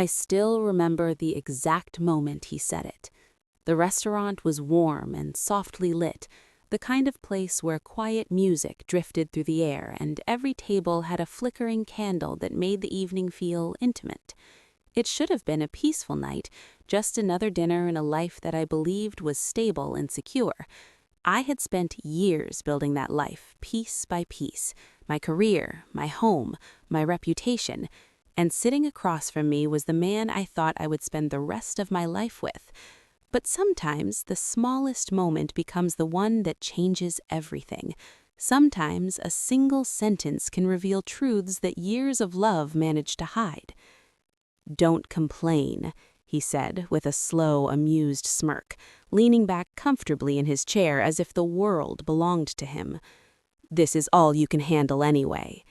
I still remember the exact moment he said it. The restaurant was warm and softly lit, the kind of place where quiet music drifted through the air and every table had a flickering candle that made the evening feel intimate. It should have been a peaceful night, just another dinner in a life that I believed was stable and secure. I had spent years building that life, piece by piece, my career, my home, my reputation, and sitting across from me was the man I thought I would spend the rest of my life with. But sometimes the smallest moment becomes the one that changes everything. Sometimes a single sentence can reveal truths that years of love managed to hide. "Don't complain," he said with a slow, amused smirk, leaning back comfortably in his chair as if the world belonged to him. "This is all you can handle anyway."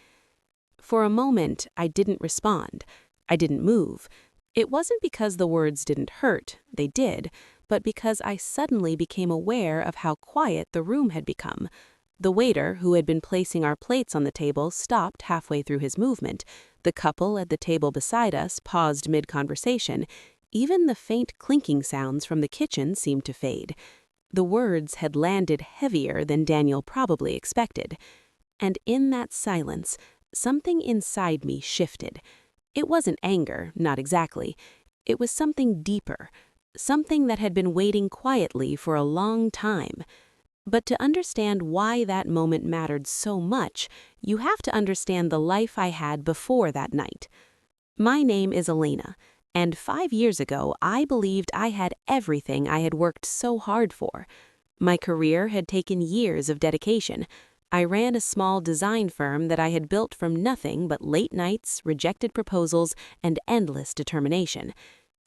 For a moment, I didn't respond. I didn't move. It wasn't because the words didn't hurt, they did, but because I suddenly became aware of how quiet the room had become. The waiter, who had been placing our plates on the table, stopped halfway through his movement. The couple at the table beside us paused mid-conversation. Even the faint clinking sounds from the kitchen seemed to fade. The words had landed heavier than Daniel probably expected. And in that silence, something inside me shifted. It wasn't anger, not exactly. It was something deeper, something that had been waiting quietly for a long time. But to understand why that moment mattered so much, you have to understand the life I had before that night. My name is Elena, and 5 years ago I believed I had everything I had worked so hard for. My career had taken years of dedication. I ran a small design firm that I had built from nothing but late nights, rejected proposals, and endless determination.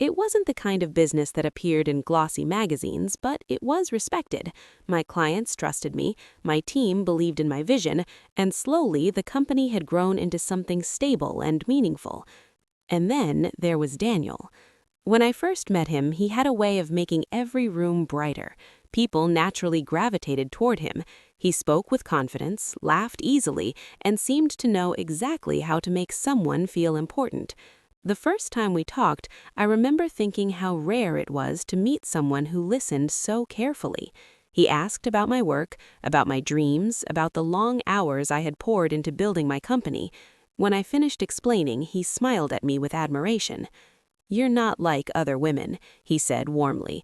It wasn't the kind of business that appeared in glossy magazines, but it was respected. My clients trusted me, my team believed in my vision, and slowly the company had grown into something stable and meaningful. And then there was Daniel. When I first met him, he had a way of making every room brighter. People naturally gravitated toward him. He spoke with confidence, laughed easily, and seemed to know exactly how to make someone feel important. The first time we talked, I remember thinking how rare it was to meet someone who listened so carefully. He asked about my work, about my dreams, about the long hours I had poured into building my company. When I finished explaining, he smiled at me with admiration. "You're not like other women," he said warmly.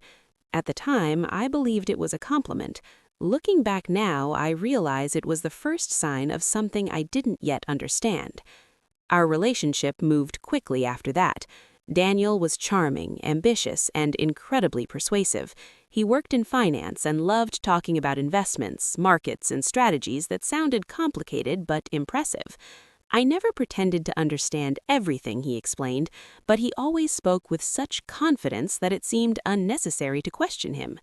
At the time, I believed it was a compliment. Looking back now, I realize it was the first sign of something I didn't yet understand. Our relationship moved quickly after that. Daniel was charming, ambitious, and incredibly persuasive. He worked in finance and loved talking about investments, markets, and strategies that sounded complicated but impressive. I never pretended to understand everything he explained, but he always spoke with such confidence that it seemed unnecessary to question him.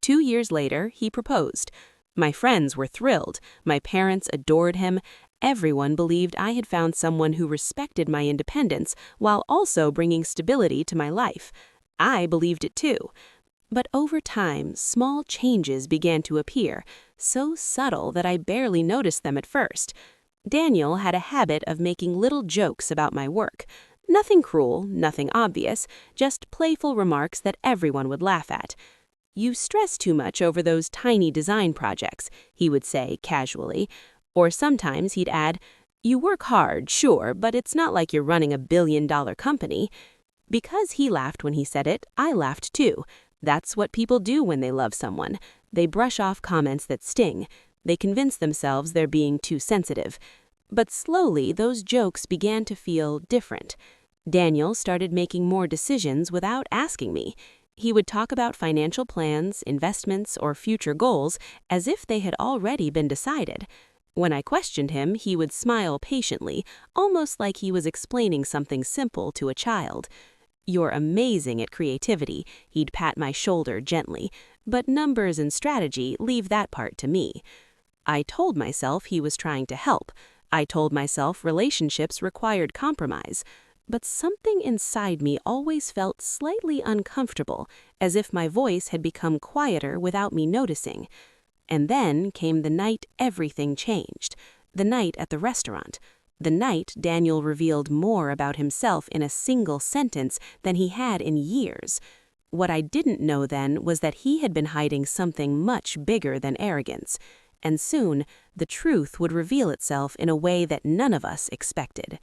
2 years later, he proposed. My friends were thrilled. My parents adored him. Everyone believed I had found someone who respected my independence while also bringing stability to my life. I believed it too. But over time, small changes began to appear, so subtle that I barely noticed them at first. Daniel had a habit of making little jokes about my work. Nothing cruel, nothing obvious, just playful remarks that everyone would laugh at. "You stress too much over those tiny design projects," he would say casually. Or sometimes he'd add, "You work hard, sure, but it's not like you're running a billion-dollar company." Because he laughed when he said it, I laughed too. That's what people do when they love someone. They brush off comments that sting. They convince themselves they're being too sensitive. But slowly, those jokes began to feel different. Daniel started making more decisions without asking me. He would talk about financial plans, investments, or future goals as if they had already been decided. When I questioned him, he would smile patiently, almost like he was explaining something simple to a child. "You're amazing at creativity," he'd pat my shoulder gently, "but numbers and strategy, leave that part to me." I told myself he was trying to help. I told myself relationships required compromise. But something inside me always felt slightly uncomfortable, as if my voice had become quieter without me noticing. And then came the night everything changed, the night at the restaurant. The night, Daniel revealed more about himself in a single sentence than he had in years. What I didn't know then was that he had been hiding something much bigger than arrogance, and soon the truth would reveal itself in a way that none of us expected.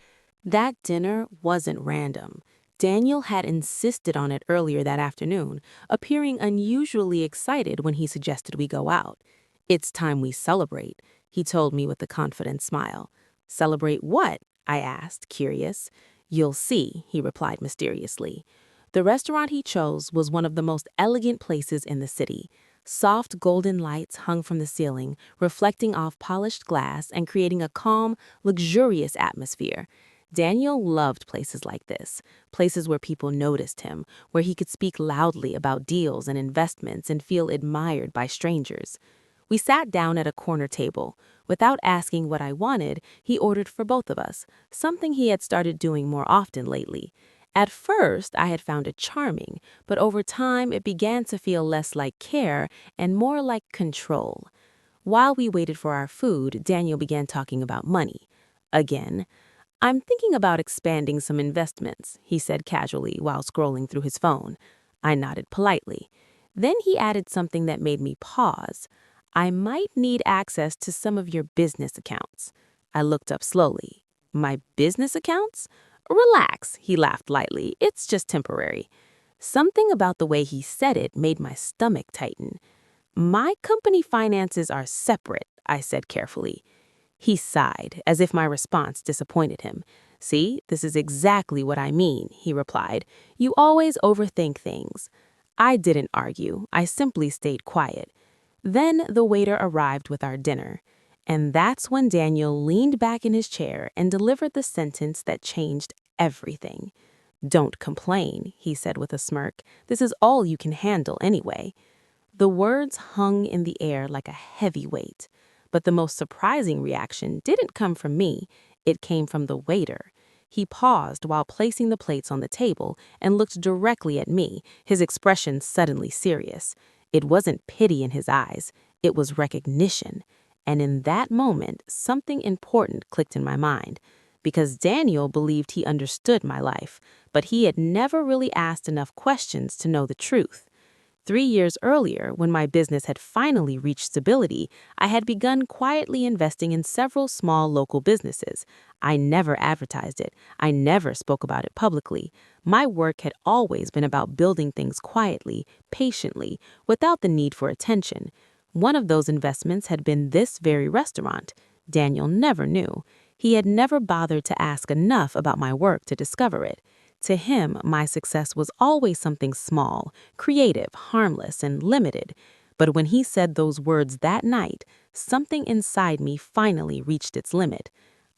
That dinner wasn't random. Daniel had insisted on it earlier that afternoon, appearing unusually excited when he suggested we go out. "It's time we celebrate," he told me with a confident smile. "Celebrate what?" I asked, curious. "You'll see," he replied mysteriously. The restaurant he chose was one of the most elegant places in the city. Soft golden lights hung from the ceiling, reflecting off polished glass and creating a calm, luxurious atmosphere. Daniel loved places like this, places where people noticed him, where he could speak loudly about deals and investments and feel admired by strangers. We sat down at a corner table. Without asking what I wanted, he ordered for both of us, something he had started doing more often lately. At first, I had found it charming, but over time it began to feel less like care and more like control. While we waited for our food, Daniel began talking about money. Again, "I'm thinking about expanding some investments," he said casually while scrolling through his phone. I nodded politely. Then he added something that made me pause. "I might need access to some of your business accounts." I looked up slowly. "My business accounts?" "Relax," he laughed lightly. "It's just temporary." Something about the way he said it made my stomach tighten. "My company finances are separate," I said carefully. He sighed, as if my response disappointed him. "See, this is exactly what I mean," he replied. "You always overthink things." I didn't argue. I simply stayed quiet. Then the waiter arrived with our dinner. And that's when Daniel leaned back in his chair and delivered the sentence that changed everything. "Don't complain," he said with a smirk. "This is all you can handle anyway." The words hung in the air like a heavy weight. But the most surprising reaction didn't come from me. It came from the waiter. He paused while placing the plates on the table and looked directly at me, his expression suddenly serious. It wasn't pity in his eyes. It was recognition. And in that moment, something important clicked in my mind. Because Daniel believed he understood my life, but he had never really asked enough questions to know the truth. 3 years earlier, when my business had finally reached stability, I had begun quietly investing in several small local businesses. I never advertised it. I never spoke about it publicly. My work had always been about building things quietly, patiently, without the need for attention. One of those investments had been this very restaurant. Daniel never knew. He had never bothered to ask enough about my work to discover it. To him, my success was always something small, creative, harmless, and limited. But when he said those words that night, something inside me finally reached its limit.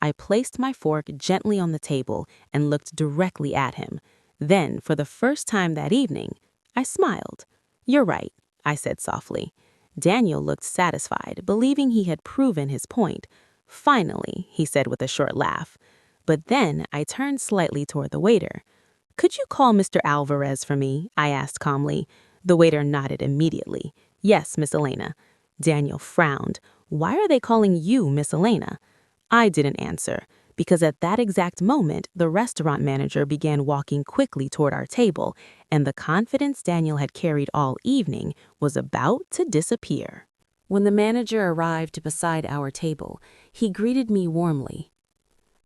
I placed my fork gently on the table and looked directly at him. Then, for the first time that evening, I smiled. "You're right," I said softly. Daniel looked satisfied, believing he had proven his point. "Finally," he said with a short laugh. But then I turned slightly toward the waiter. "Could you call Mr. Alvarez for me?" I asked calmly. The waiter nodded immediately. "Yes, Miss Elena." Daniel frowned. "Why are they calling you Miss Elena?" I didn't answer, because at that exact moment, the restaurant manager began walking quickly toward our table, and the confidence Daniel had carried all evening was about to disappear. When the manager arrived beside our table, he greeted me warmly.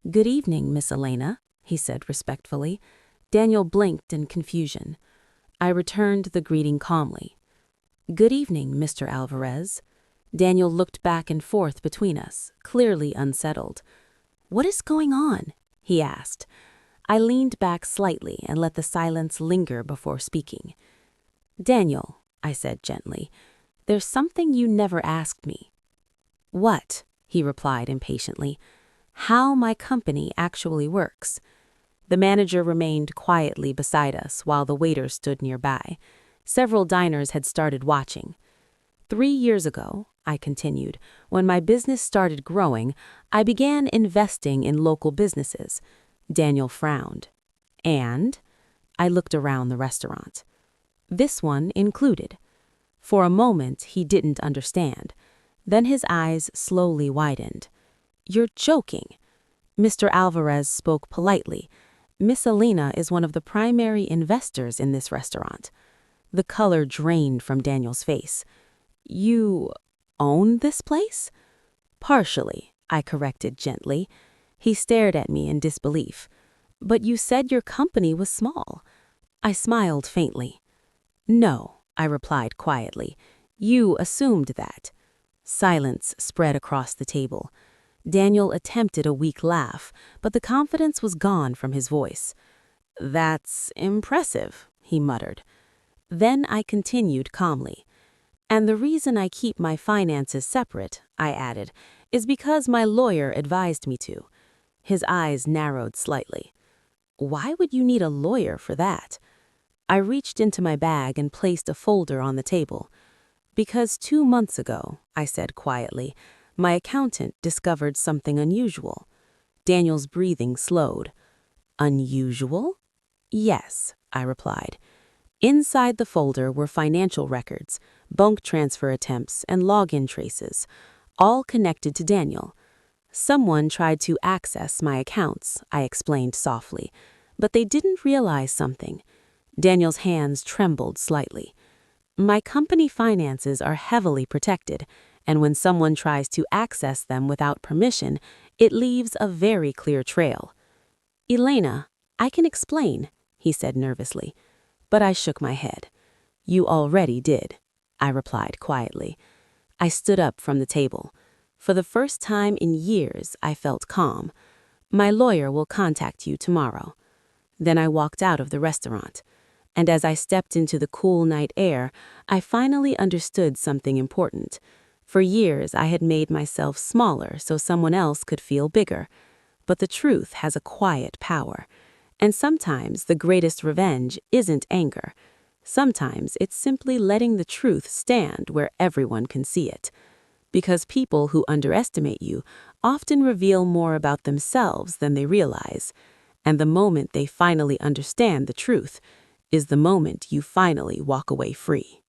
"Good evening, Miss Elena," he said respectfully. Daniel blinked in confusion. I returned the greeting calmly. "Good evening, Mr. Alvarez." Daniel looked back and forth between us, clearly unsettled. "What is going on?" he asked. I leaned back slightly and let the silence linger before speaking. "Daniel," I said gently, "there's something you never asked me." "What?" he replied impatiently. "How my company actually works." The manager remained quietly beside us while the waiter stood nearby. Several diners had started watching. 3 years ago, I continued, when my business started growing, I began investing in local businesses. Daniel frowned. "And?" I looked around the restaurant. "This one included." For a moment, he didn't understand. Then his eyes slowly widened. "You're joking." Mr. Alvarez spoke politely. Miss Alina is one of the primary investors in this restaurant. The color drained from Daniel's face. You own this place? Partially, I corrected gently. He stared at me in disbelief. But you said your company was small. I smiled faintly. No, I replied quietly. You assumed that. Silence spread across the table. Daniel attempted a weak laugh, but the confidence was gone from his voice. That's impressive, he muttered. Then I continued calmly. And the reason I keep my finances separate, I added, is because my lawyer advised me to. His eyes narrowed slightly. Why would you need a lawyer for that? I reached into my bag and placed a folder on the table. Because 2 months ago, I said quietly, my accountant discovered something unusual. Daniel's breathing slowed. Unusual? Yes, I replied. Inside the folder were financial records, bank transfer attempts, and login traces, all connected to Daniel. Someone tried to access my accounts, I explained softly, but they didn't realize something. Daniel's hands trembled slightly. My company finances are heavily protected, and when someone tries to access them without permission, it leaves a very clear trail. Elena, I can explain, he said nervously, but I shook my head. You already did, I replied quietly. I stood up from the table. For the first time in years, I felt calm. My lawyer will contact you tomorrow. Then I walked out of the restaurant. And as I stepped into the cool night air, I finally understood something important. For years, I had made myself smaller so someone else could feel bigger. But the truth has a quiet power. And sometimes the greatest revenge isn't anger. Sometimes it's simply letting the truth stand where everyone can see it. Because people who underestimate you often reveal more about themselves than they realize. And the moment they finally understand the truth is the moment you finally walk away free.